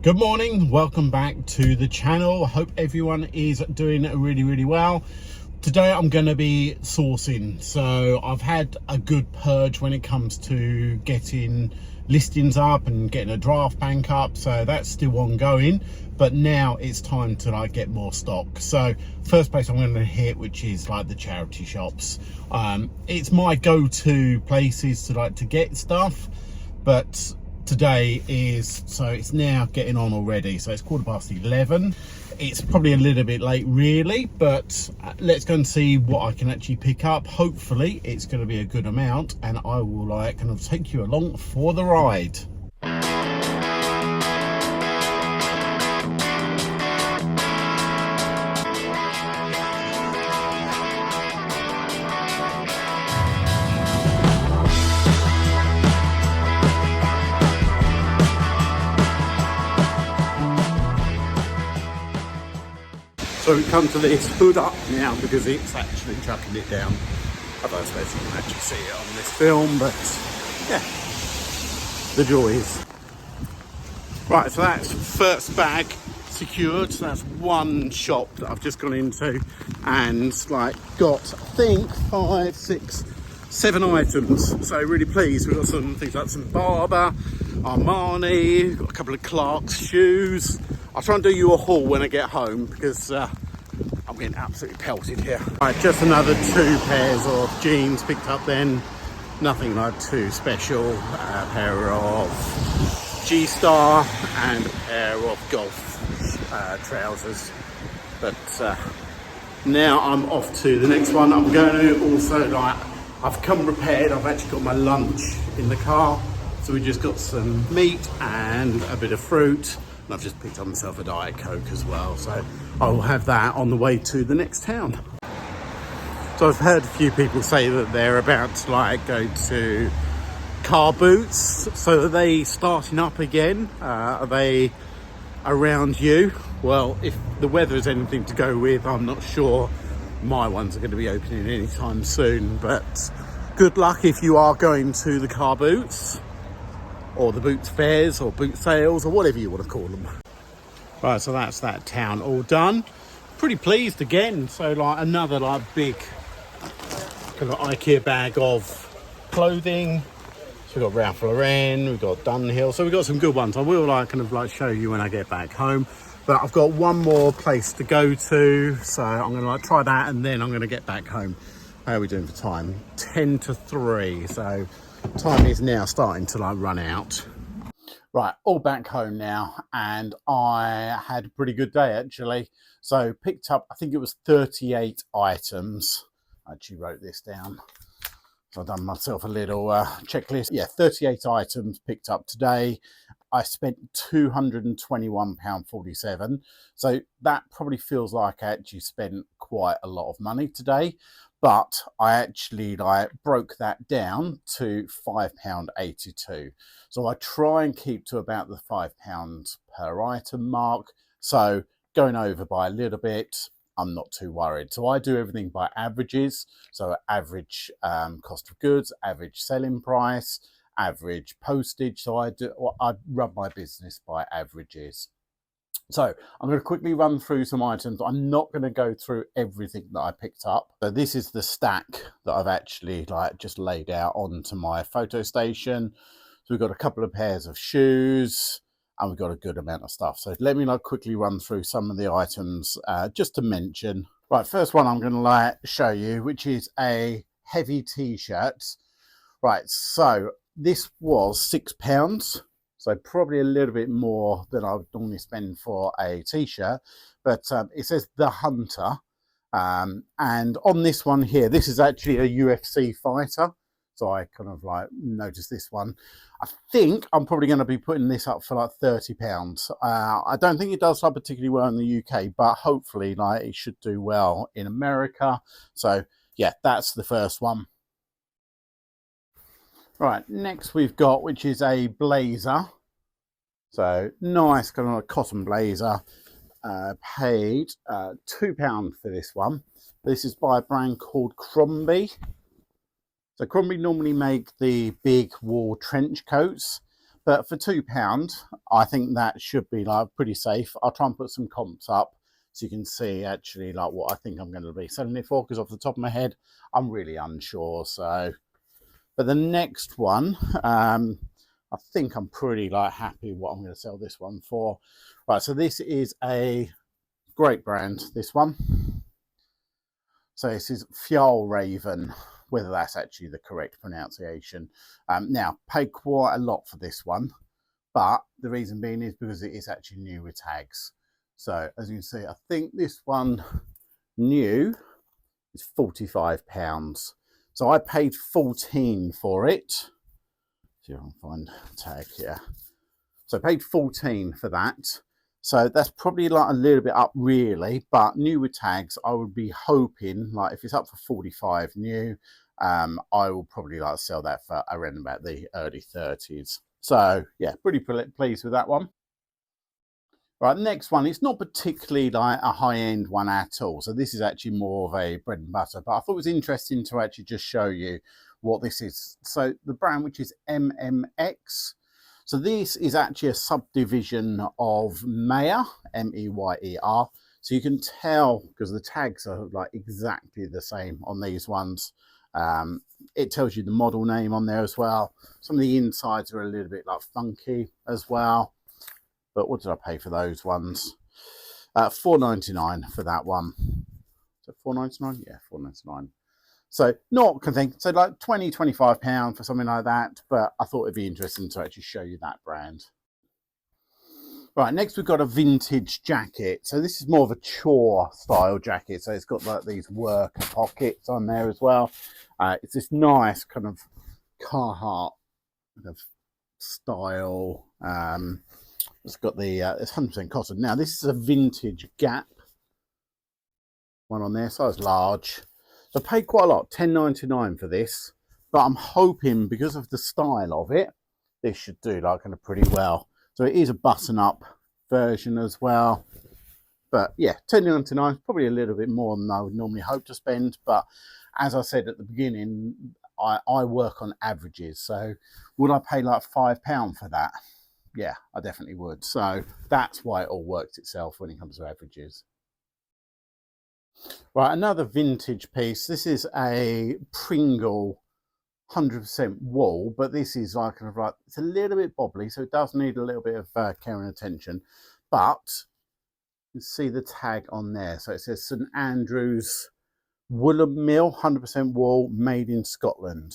Good morning, welcome back to the channel. I hope everyone is doing really well. Today I'm going to be sourcing, so I've had a good purge when it comes to getting listings up and getting a draft bank up, so that's still ongoing, but now it's time to get more stock. So first place I'm going to hit, which is like the charity shops. It's my go-to places to get stuff, but today is, so it's now getting on already, so it's 11:15. It's probably a little bit late really, but let's go and see what I can actually pick up. Hopefully it's going to be a good amount and I will kind of take you along for the ride. So we come to this hood up now because it's actually chucking it down. I don't suppose you can actually see it on this film, but yeah, the joys. Right, so that's first bag secured. So that's one shop that I've just gone into and got, I think, 5, 6, 7 items. So really pleased. We've got some things like some Barber, Armani, got a couple of Clark's shoes. I'll try and do you a haul when I get home because I'm getting absolutely pelted here. Right, just another 2 pairs of jeans picked up then. Nothing too special. A pair of G-Star and a pair of golf trousers. But now I'm off to the next one. I'm going to also I've come prepared. I've actually got my lunch in the car. So we just got some meat and a bit of fruit. And I've just picked up myself a Diet Coke as well, so I'll have that on the way to the next town. So I've heard a few people say that they're about to go to car boots. So are they starting up again? Are they around you? Well, if the weather is anything to go with, I'm not sure my ones are going to be opening anytime soon, but good luck if you are going to the car boots, or the boot fairs, or boot sales, or whatever you want to call them. Right, so that's that town all done. Pretty pleased again. So another big kind of IKEA bag of clothing. So we've got Ralph Lauren, we've got Dunhill, so we've got some good ones. I will show you when I get back home. But I've got one more place to go to, so I'm gonna try that and then I'm gonna get back home. How are we doing for time? 10 to 3, so time is now starting to run out. Right, all back home now, and I had a pretty good day actually. So picked up, I think it was 38 items. I actually wrote this down. So I've done myself a little checklist. Yeah, 38 items picked up today. I spent £221.47. So that probably feels like I actually spent quite a lot of money today. But I actually broke that down to £5.82. So I try and keep to about the £5 per item mark. So going over by a little bit, I'm not too worried. So I do everything by averages. So average cost of goods, average selling price, average postage. So I run my business by averages. So I'm going to quickly run through some items. I'm not going to go through everything that I picked up. So this is the stack that I've actually just laid out onto my photo station. So we've got a couple of pairs of shoes and we've got a good amount of stuff. So let me quickly run through some of the items just to mention. Right, first one I'm going to show you, which is a heavy t-shirt. Right, so this was £6. So probably a little bit more than I would normally spend for a t-shirt, but it says The Hunter. And on this one here, this is actually a UFC fighter. So I kind of noticed this one. I think I'm probably going to be putting this up for £30. I don't think it does particularly well in the UK, but hopefully it should do well in America. So yeah, that's the first one. Right, next we've got, which is a blazer. So nice kind of cotton blazer. Paid £2 for this one. This is by a brand called Crombie. So Crombie normally make the big wool trench coats, But for £2, I think that should be like pretty safe. I'll try and put some comps up so you can see actually like what I think I'm going to be selling it for, because off the top of my head, I'm really unsure. So, but the next one, I think I'm pretty like happy what I'm going to sell this one for. Right, so this is a great brand, this one. So this is Fjallraven, whether that's actually the correct pronunciation. Now, paid quite a lot for this one, but the reason being is because it is actually new with tags. So as you can see, I think this one new is £45. So I paid 14 for it. See if I can find a tag here. So I paid 14 for that. So that's probably like a little bit up really, but new with tags, I would be hoping like if it's up for 45 new, I will probably like sell that for around about the early 30s. So yeah, pretty pleased with that one. Right, next one, it's not particularly like a high-end one at all. So this is actually more of a bread and butter, but I thought it was interesting to actually just show you what this is. So the brand, which is MMX. So this is actually a subdivision of Meyer, M-E-Y-E-R. So you can tell because the tags are like exactly the same on these ones. It tells you the model name on there as well. Some of the insides are a little bit like funky as well. But what did I pay for those ones? $4.99 for that one. So $4.99? Yeah, $4.99. So not content. So like £20–25 for something like that. But I thought it'd be interesting to actually show you that brand. Right, next we've got a vintage jacket. So this is more of a chore style jacket. So it's got like these worker pockets on there as well. It's this nice kind of Carhartt kind of style. It's got the it's 100% cotton. Now this is a vintage Gap one on there, size large. So I paid quite a lot, $10.99 for this, but I'm hoping because of the style of it, this should do like kind of pretty well. So it is a button-up version as well. But yeah, $10.99 is probably a little bit more than I would normally hope to spend. But as I said at the beginning, I work on averages. So would I pay like £5 for that? Yeah, I definitely would. So that's why it all works itself when it comes to averages. Right, another vintage piece. This is a Pringle 100% wool, but this is like kind of like, it's a little bit bobbly, so it does need a little bit of care and attention. But you can see the tag on there. So it says St Andrews Woolen Mill, 100% wool, made in Scotland.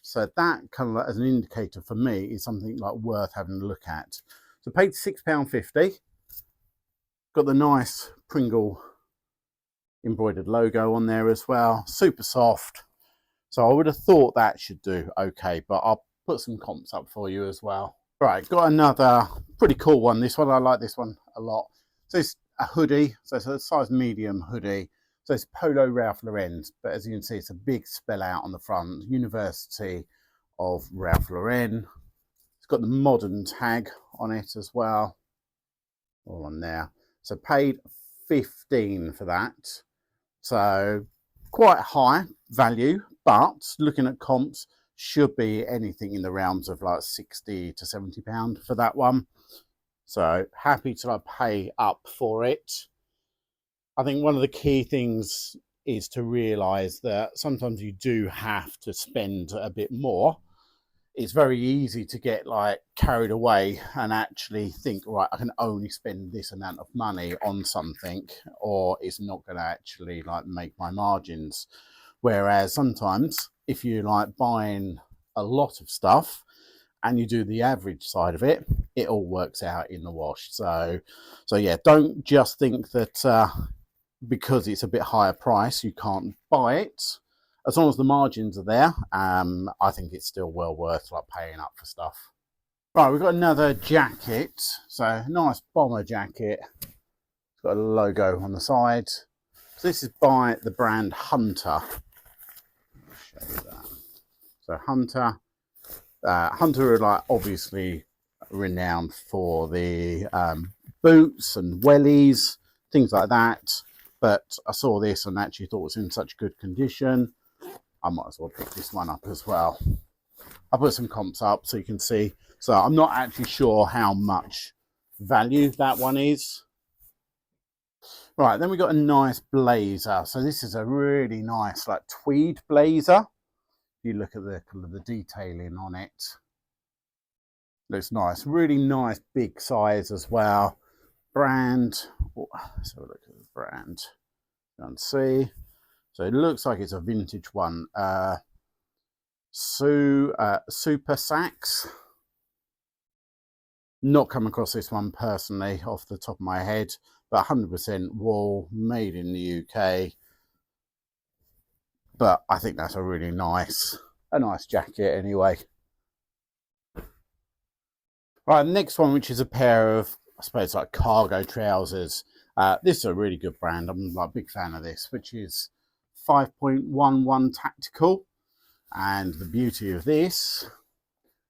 So that kind of like, as an indicator for me, is something like worth having a look at. So paid £6.50. Got the nice Pringle embroidered logo on there as well. Super soft. So I would have thought that should do okay, but I'll put some comps up for you as well. Right, got another pretty cool one. This one, I like this one a lot. So it's a hoodie. So it's a size medium hoodie. So it's Polo Ralph Lauren's, but as you can see, it's a big spell out on the front, University of Ralph Lauren. It's got the modern tag on it as well, all on there. So paid 15 for that. So quite high value, but looking at comps, should be anything in the realms of like £60 to £70 for that one. So happy to like pay up for it. I think one of the key things is to realise that sometimes you do have to spend a bit more. It's very easy to get like carried away and actually think, right, I can only spend this amount of money on something, or it's not going to actually like make my margins. Whereas sometimes if you like buying a lot of stuff and you do the average side of it, it all works out in the wash. So yeah, don't just think that because it's a bit higher price, you can't buy it. As long as the margins are there, I think it's still well worth like paying up for stuff. Right, we've got another jacket. So nice bomber jacket. It's got a logo on the side. So this is by the brand Hunter. Show you that. So Hunter. Hunter are like obviously renowned for the boots and wellies, things like that. But I saw this and actually thought it was in such good condition. I might as well pick this one up as well. I'll put some comps up so you can see. So I'm not actually sure how much value that one is. Right, then we got a nice blazer. So this is a really nice like tweed blazer. You look at the detailing on it. Looks nice, really nice big size as well. Brand, let's have a look at the brand. You can see. So it looks like it's a vintage one. Super Sacks. Not come across this one personally off the top of my head, but 100% wool, made in the UK. But I think that's a really nice jacket anyway. Right, next one, which is a pair of, I suppose, like cargo trousers. This is a really good brand. I'm like a big fan of this, which is 5.11 tactical. And the beauty of this,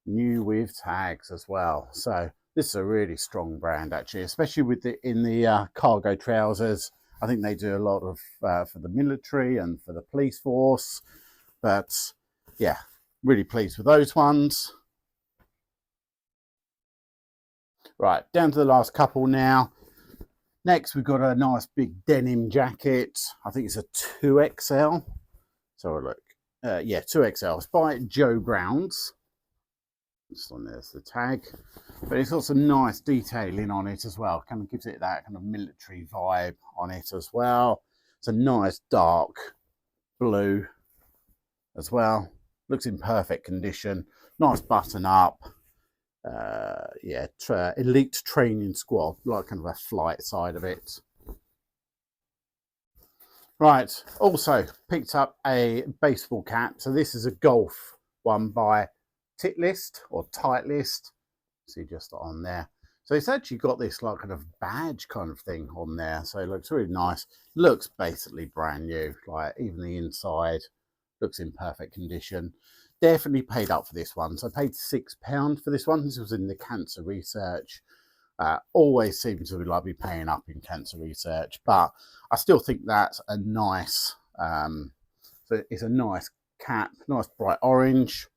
new with tags as well. So this is a really strong brand actually, especially with the cargo trousers. I think they do a lot of for the military and for the police force. But yeah, really pleased with those ones. Right, down to the last couple now. Next, we've got a nice big denim jacket. I think it's a 2XL. So look, yeah, 2XL. It's by Joe Brown's. This one, there's the tag. But it's also nice detailing on it as well. Kind of gives it that kind of military vibe on it as well. It's a nice dark blue as well. Looks in perfect condition. Nice button up. Yeah, elite training squad, like kind of a flight side of it. Right, also picked up a baseball cap. So this is a golf one by Titlist or Titleist. See just on there. So it's actually got this like kind of badge kind of thing on there. So it looks really nice. Looks basically brand new. Like even the inside looks in perfect condition. Definitely paid up for this one. So I paid £6 for this one. This was in the cancer research. Always seem to like be paying up in cancer research, but I still think that's a nice. So it's a nice cap, nice bright orange,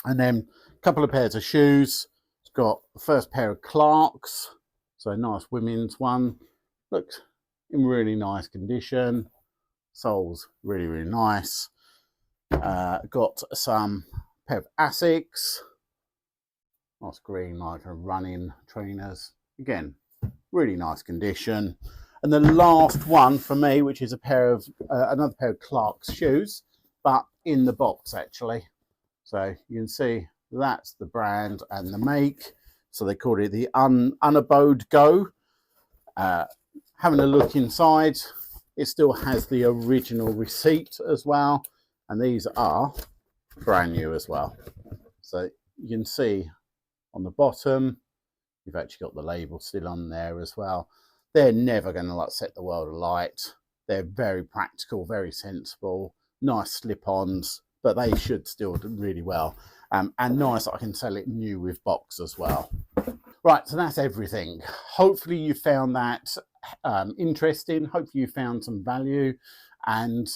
and then a couple of pairs of shoes. It's got the first pair of Clarks, so a nice women's one. Looks in really nice condition. Soles really, really nice. Got some pair of Asics, nice green, like a running trainers. Again, really nice condition. And the last one for me, which is a pair of another pair of Clark's shoes, but in the box actually. So you can see that's the brand and the make. So they called it the Unabode Go. Having a look inside, it still has the original receipt as well. And these are brand new as well. So you can see on the bottom, you've actually got the label still on there as well. They're never going to like set the world alight. They're very practical, very sensible, nice slip-ons, but they should still do really well. And nice, I can sell it new with box as well. Right, so that's everything. Hopefully you found that interesting. Hopefully you found some value, and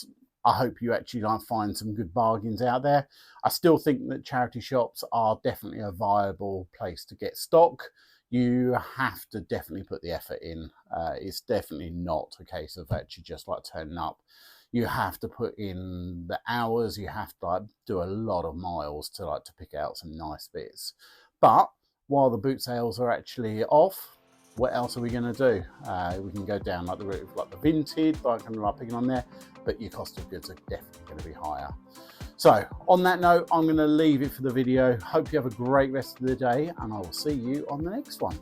I hope you actually find some good bargains out there. I still think that charity shops are definitely a viable place to get stock. You have to definitely put the effort in. It's definitely not a case of actually just like turning up. You have to put in the hours. You have to like do a lot of miles to pick out some nice bits. But while the boot sales are actually off, what else are we going to do? We can go down like the route of like the vintage, like kind of like picking on there, but your cost of goods are definitely going to be higher. So on that note, I'm going to leave it for the video. Hope you have a great rest of the day, and I will see you on the next one.